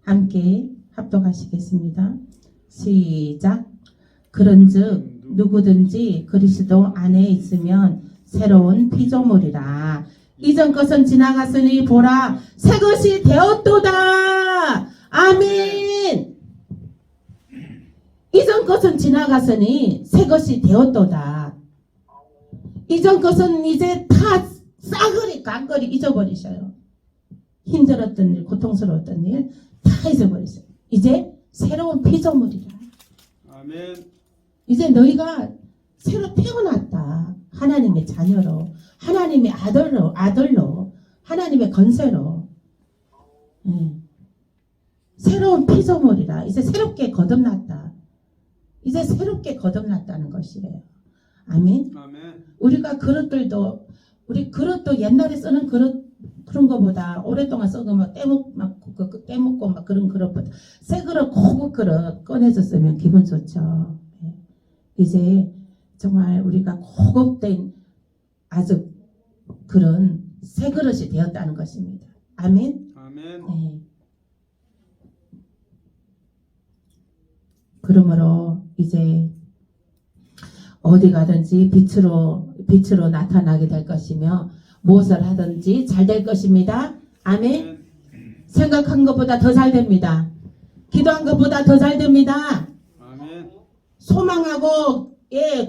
함께 합독하시겠습니다. 시작. 그런즉 누구든지 그리스도 안에 있으면 새로운 피조물이라. 이전 것은 지나갔으니 보라 새 것이 되었도다. 아멘. 이전 것은 지나갔으니 새 것이 되었도다. 이전 것은 이제 다 싸그리 깡거리 잊어버리셔요. 힘들었던 일, 고통스러웠던 일 다 잊어버리세요. 이제 새로운 피조물이라. 아멘. 이제 너희가 새로 태어났다. 하나님의 자녀로, 하나님의 아들로, 하나님의 건세로. 새로운 피조물이라. 이제 새롭게 거듭났다. 이제 새롭게 거듭났다는 것이에요. 아멘. 아멘. 우리가 그릇들도, 우리 그릇도 옛날에 쓰는 그릇 그런 거보다 오랫동안 썩으면 깨먹고 막 그런 그릇보다 새 그릇 고급 그릇 꺼내줬으면 기분 좋죠. 이제 정말 우리가 고급된 아주 그런 새 그릇이 되었다는 것입니다. 아멘. 아멘. 네. 그러므로 이제 어디 가든지 빛으로 나타나게 될 것이며 무엇을 하든지 잘 될 것입니다. 아멘. 생각한 것보다 더 잘 됩니다. 기도한 것보다 더 잘 됩니다. 아멘. 소망하고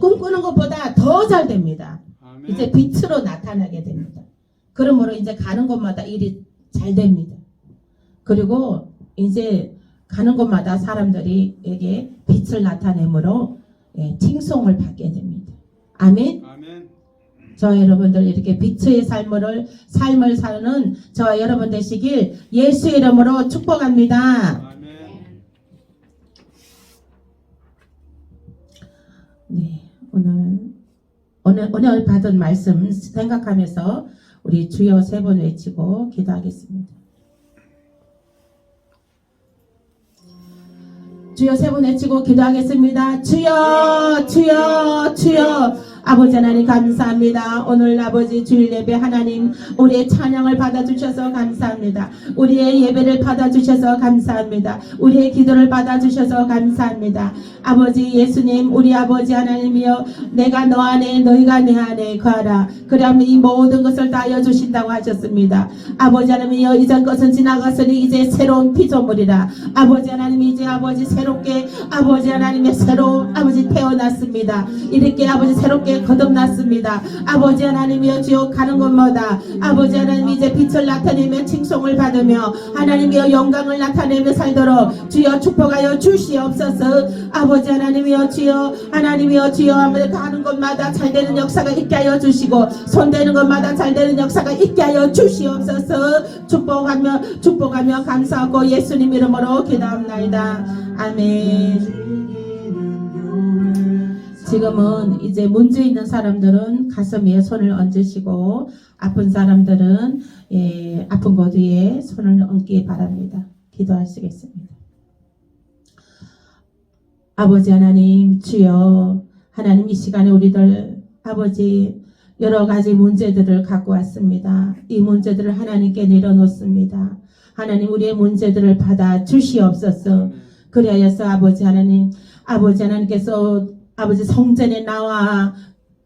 꿈꾸는 것보다 더 잘 됩니다. 아멘. 이제 빛으로 나타나게 됩니다. 그러므로 이제 가는 곳마다 일이 잘 됩니다. 그리고 이제 가는 곳마다 사람들이에게 빛을 나타내므로 칭송을 받게 됩니다. 아멘. 아멘. 저 여러분들 이렇게 빛의 삶을 사는 저 여러분 되시길 예수의 이름으로 축복합니다. 아멘. 네, 오늘 받은 말씀 생각하면서 우리 주여 3번 외치고 기도하겠습니다. 주여 3번 외치고 기도하겠습니다. 주여, 주여, 주여. 아버지 하나님 감사합니다. 오늘 아버지 주일 예배 하나님 우리의 찬양을 받아주셔서 감사합니다. 우리의 예배를 받아주셔서 감사합니다. 우리의 기도를 받아주셔서 감사합니다. 아버지 예수님 우리 아버지 하나님이여 내가 너 안에 너희가 내 안에 거하라. 그러면 이 모든 것을 다 여주신다고 하셨습니다. 아버지 하나님이여 이전 것은 지나갔으니 이제 새로운 피조물이라. 아버지 하나님 이제 아버지 새롭게 아버지 하나님의 새로 아버지 태어났습니다. 이렇게 아버지 새롭게 거듭났습니다. 아버지 하나님이여 주여 가는 곳마다 아버지 하나님 이제 빛을 나타내며 칭송을 받으며 하나님이여 영광을 나타내며 살도록 주여 축복하여 주시옵소서. 아버지 하나님이여 주여 하나님이여 주여 아버지 가는 곳마다 잘되는 역사가 있게 하여 주시고 손대는 곳마다 잘되는 역사가 있게 하여 주시옵소서. 축복하며 감사하고 예수님 이름으로 기도합나이다. 아멘. 지금은 이제 문제 있는 사람들은 가슴 위에 손을 얹으시고 아픈 사람들은 아픈 곳 위에 손을 얹기 바랍니다. 기도하시겠습니다. 아버지 하나님 주여 하나님 이 시간에 우리들 아버지 여러 가지 문제들을 갖고 왔습니다. 이 문제들을 하나님께 내려놓습니다. 하나님 우리의 문제들을 받아 주시옵소서. 그리하여서 아버지 하나님께서 아버지 성전에 나와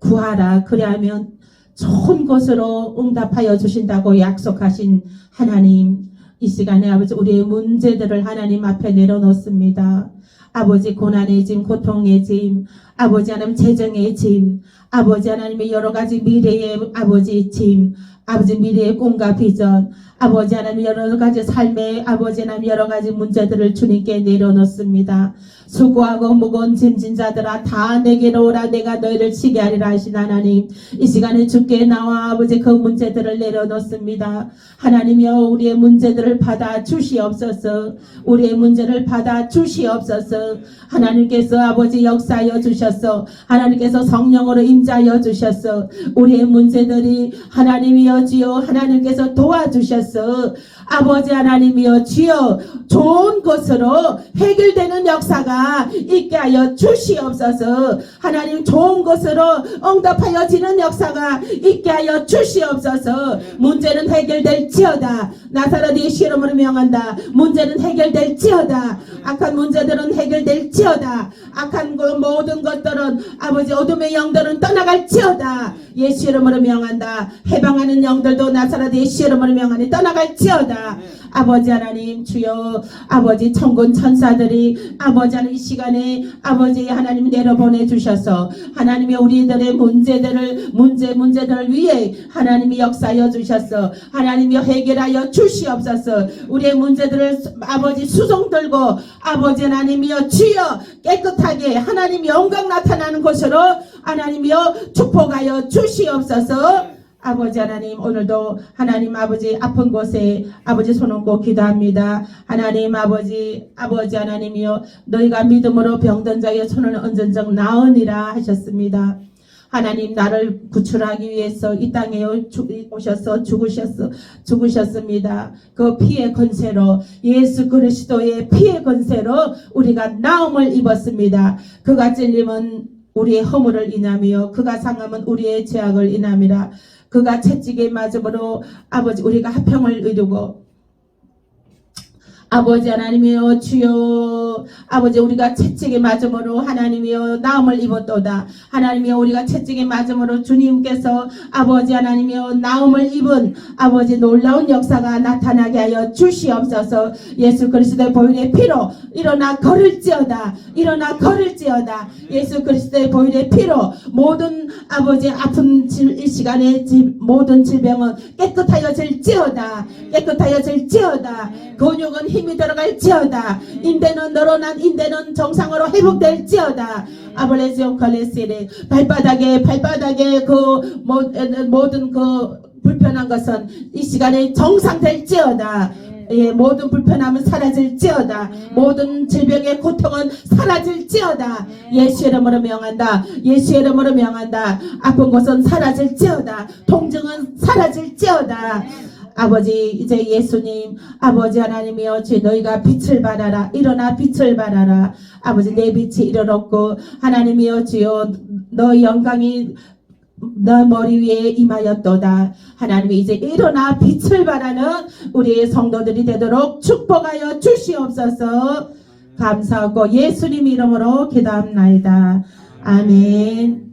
구하라. 그리하면 좋은 것으로 응답하여 주신다고 약속하신 하나님 이 시간에 아버지 우리의 문제들을 하나님 앞에 내려놓습니다. 아버지 고난의 짐 고통의 짐 아버지 하나님 재정의 짐, 아버지 하나님의 여러 가지 미래의 아버지 짐, 아버지 미래의 꿈과 비전, 아버지 하나님 여러 가지 삶의 아버지 하나님 여러 가지 문제들을 주님께 내려놓습니다. 수고하고 무거운 짐진 자들아 다 내게로 오라 내가 너희를 쉬게 하리라 하신 하나님, 이 시간에 주께 나와 아버지 그 문제들을 내려놓습니다. 하나님이여 우리의 문제들을 받아 주시옵소서. 우리의 문제를 받아 주시옵소서. 하나님께서 아버지 역사하여 주셨어. 하나님께서 성령으로 임자하여 주셨어. 우리의 문제들이 하나님이여 주여 하나님께서 도와주셨어. 아버지 하나님이여 주여 좋은 것으로 해결되는 역사가 있게 하여 주시옵소서. 하나님 좋은 것으로 응답하여지는 역사가 있게 하여 주시옵소서. 문제는 해결될지어다. 나사렛 예수 이름으로 명한다. 문제는 해결될지어다. 악한 문제들은 해결될지어다. 악한 그 모든 것들은 아버지 어둠의 영들은 떠나갈지어다. 예수 이름으로 명한다. 해방하는 영들도 나사렛 예수 이름으로 명하니 떠나갈지어다. 아버지 하나님 주여 아버지 천군 천사들이 아버지 하나님 이 시간에 아버지 하나님 내려보내 주셔서 하나님이 우리들의 문제들을 위해 하나님이 역사하여 주셨어. 하나님이 해결하여 주시옵소서. 우리의 문제들을 아버지 수송 들고 아버지 하나님이여 주여 깨끗하게 하나님 영광 나타나는 곳으로 하나님이여 축복하여 주시옵소서. 아버지 하나님 오늘도 하나님 아버지 아픈 곳에 아버지 손 얹고 기도합니다. 하나님 아버지 하나님이여 너희가 믿음으로 병든 자의 손을 얹은 적 나으니라 하셨습니다. 하나님 나를 구출하기 위해서 이 땅에 오셔서 죽으셨습니다. 그 피의 권세로 예수 그리스도의 피의 권세로 우리가 나음을 입었습니다. 그가 찔림은 우리의 허물을 인하며 그가 상함은 우리의 죄악을 인함이라. 그가 채찍에 맞음으로 아버지 우리가 화평을 이루고 아버지 하나님이여 주여 아버지 우리가 채찍에 맞음으로 하나님이여 나음을 입었도다. 하나님이여 우리가 채찍에 맞음으로 주님께서 아버지 하나님이여 나음을 입은 아버지 놀라운 역사가 나타나게 하여 주시옵소서. 예수 그리스도의 보혈의 피로 일어나 걸을지어다. 일어나 걸을지어다. 예수 그리스도의 보혈의 피로 모든 아버지 아픈 이 시간에 모든 질병은 깨끗하여질지어다. 깨끗하여질지어다. 근육은 힘이 들어갈지어다. 인대는 늘어난 인대는 정상으로 회복될지어다. 아블레시오 컬레시레 발바닥에 그 모든 그 불편한 것은 이 시간에 정상될지어다. 예, 모든 불편함은 사라질지어다. 모든 질병의 고통은 사라질지어다. 예수 이름으로 명한다. 예수 이름으로 명한다. 아픈 곳은 사라질지어다. 통증은 사라질지어다. 아버지 이제 예수님 아버지 하나님이여 주 너희가 빛을 발하라. 일어나 빛을 발하라. 아버지 내 빛이 이르렀고 하나님이여 주여 너희 영광이 너 머리 위에 임하였도다. 하나님이 이제 일어나 빛을 발하는 우리의 성도들이 되도록 축복하여 주시옵소서. 감사하고 예수님 이름으로 기도합나이다. 아멘.